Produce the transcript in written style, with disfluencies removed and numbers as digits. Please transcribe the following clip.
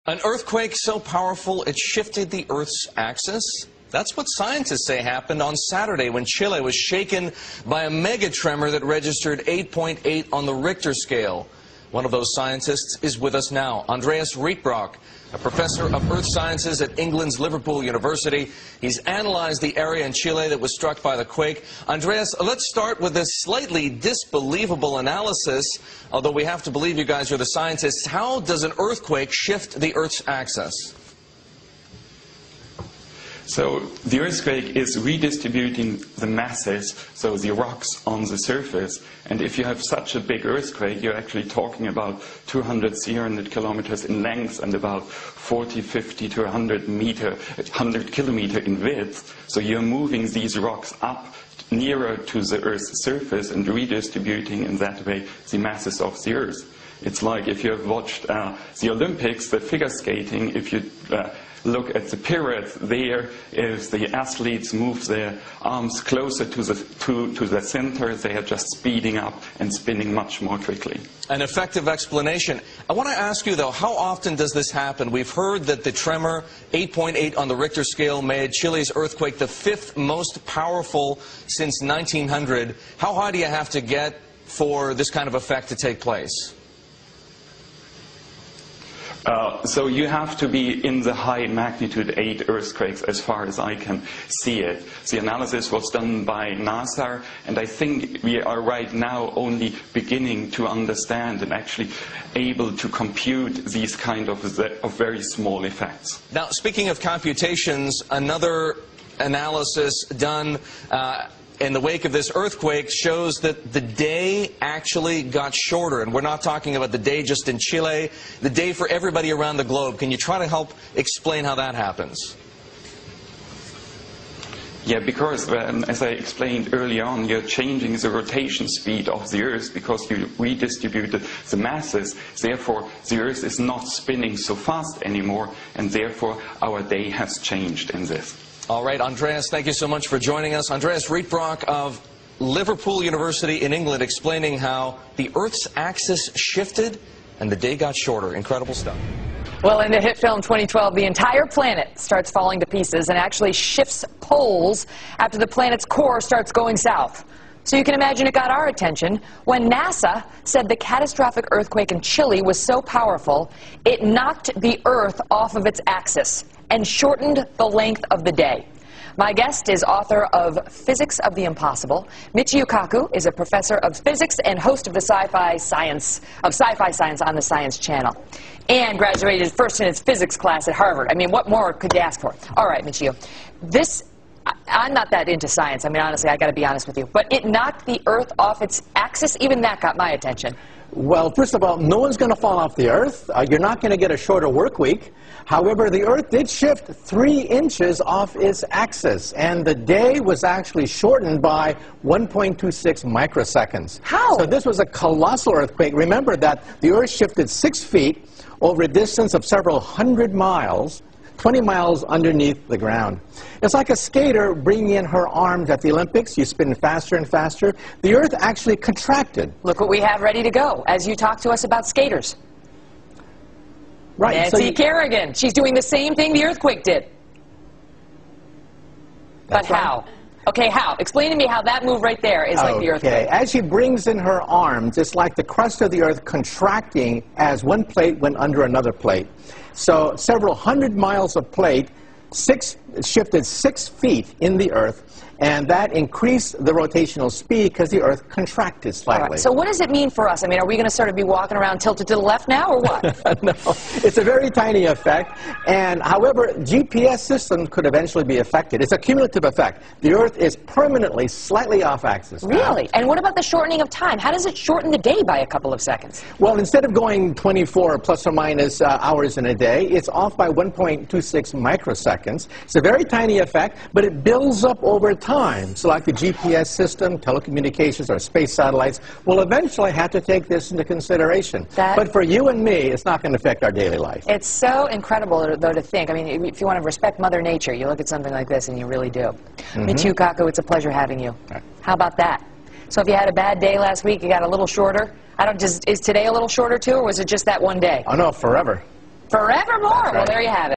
An earthquake so powerful it shifted the Earth's axis? That's what scientists say happened on Saturday when Chile was shaken by a megatremor that registered 8.8 on the Richter scale. One of those scientists is with us now, Andreas Rietvbrock, a professor of earth sciences at England's Liverpool University. He's analyzed the area in Chile that was struck by the quake. Andreas, let's start with this slightly disbelievable analysis. Although we have to believe you guys are the scientists, how does an earthquake shift the Earth's axis? So the earthquake is redistributing the masses, so the rocks on the surface. And if you have such a big earthquake, you're actually talking about 200, 300 kilometers in length and about 40, 50 to 100 kilometer in width. So you're moving these rocks up nearer to the Earth's surface and redistributing in that way the masses of the Earth. It's like if you have watched the Olympics, the figure skating, if you look at the pyramid there, if the athletes move their arms closer to the center, they are just speeding up and spinning much more quickly. An effective explanation. I want to ask you, though, how often does this happen? We've heard that the tremor, 8.8 on the Richter scale, made Chile's earthquake the 5th most powerful since 1900. How high do you have to get for this kind of effect to take place? So you have to be in the high magnitude 8 earthquakes as far as I can see it. The analysis was done by NASA, and I think we are right now only beginning to understand and actually able to compute these kind of very small effects. Now, speaking of computations, another analysis done in the wake of this earthquake shows that the day actually got shorter. And we're not talking about the day just in Chile, the day for everybody around the globe. Can you try to help explain how that happens? Yeah, because as I explained early on, you're changing the rotation speed of the Earth because you redistributed the masses. Therefore, the Earth is not spinning so fast anymore, and therefore our day has changed in this. All right, Andreas, thank you so much for joining us. Andreas Rietvbrock of Liverpool University in England explaining how the Earth's axis shifted and the day got shorter. Incredible stuff. Well, in the hit film 2012, the entire planet starts falling to pieces and actually shifts poles after the planet's core starts going south. So you can imagine it got our attention when NASA said the catastrophic earthquake in Chile was so powerful, it knocked the Earth off of its axis and shortened the length of the day. My guest is author of Physics of the Impossible. Michio Kaku is a professor of physics and host of the sci-fi science on the Science Channel, and graduated first in his physics class at Harvard. I mean, what more could you ask for? All right, Michio, I'm not that into science. I mean, honestly, I got to be honest with you. But it knocked the Earth off its axis. Even that got my attention. Well, first of all, no one's going to fall off the Earth. You're not going to get a shorter work week. However, the Earth did shift 3 inches off its axis, and the day was actually shortened by 1.26 microseconds. How? So this was a colossal earthquake. Remember that the Earth shifted 6 feet over a distance of several hundred miles, 20 miles underneath the ground. It's like a skater bringing in her arms at the Olympics. You spin faster and faster. The Earth actually contracted. Look what we have ready to go as you talk to us about skaters. Right. Nancy Kerrigan. She's doing the same thing the earthquake did. But how? Okay, how? Explain to me how that move right there is like the earthquake. Okay, as she brings in her arms, it's like the crust of the Earth contracting as one plate went under another plate. So several hundred miles of plate shifted 6 feet in the Earth, and that increased the rotational speed because the Earth contracted slightly. All right, so what does it mean for us? I mean, are we going to sort of be walking around tilted to the left now, or what? No, it's a very tiny effect, and however, GPS systems could eventually be affected. It's a cumulative effect. The Earth is permanently slightly off axis now. Really? And what about the shortening of time? How does it shorten the day by a couple of seconds? Well, instead of going 24 plus or minus hours in a day, it's off by 1.26 microseconds. It's a very tiny effect, but it builds up over time. So like the GPS system, telecommunications, or space satellites will eventually have to take this into consideration. But for you and me, it's not going to affect our daily life. It's so incredible, though, to think. I mean, if you want to respect Mother Nature, you look at something like this, and you really do. Michio Kaku, it's a pleasure having you. Right. How about that? So if you had a bad day last week, you got a little shorter. Is today a little shorter, too, or was it just that one day? Oh, no, forever. Forevermore. That's right. Well, there you have it.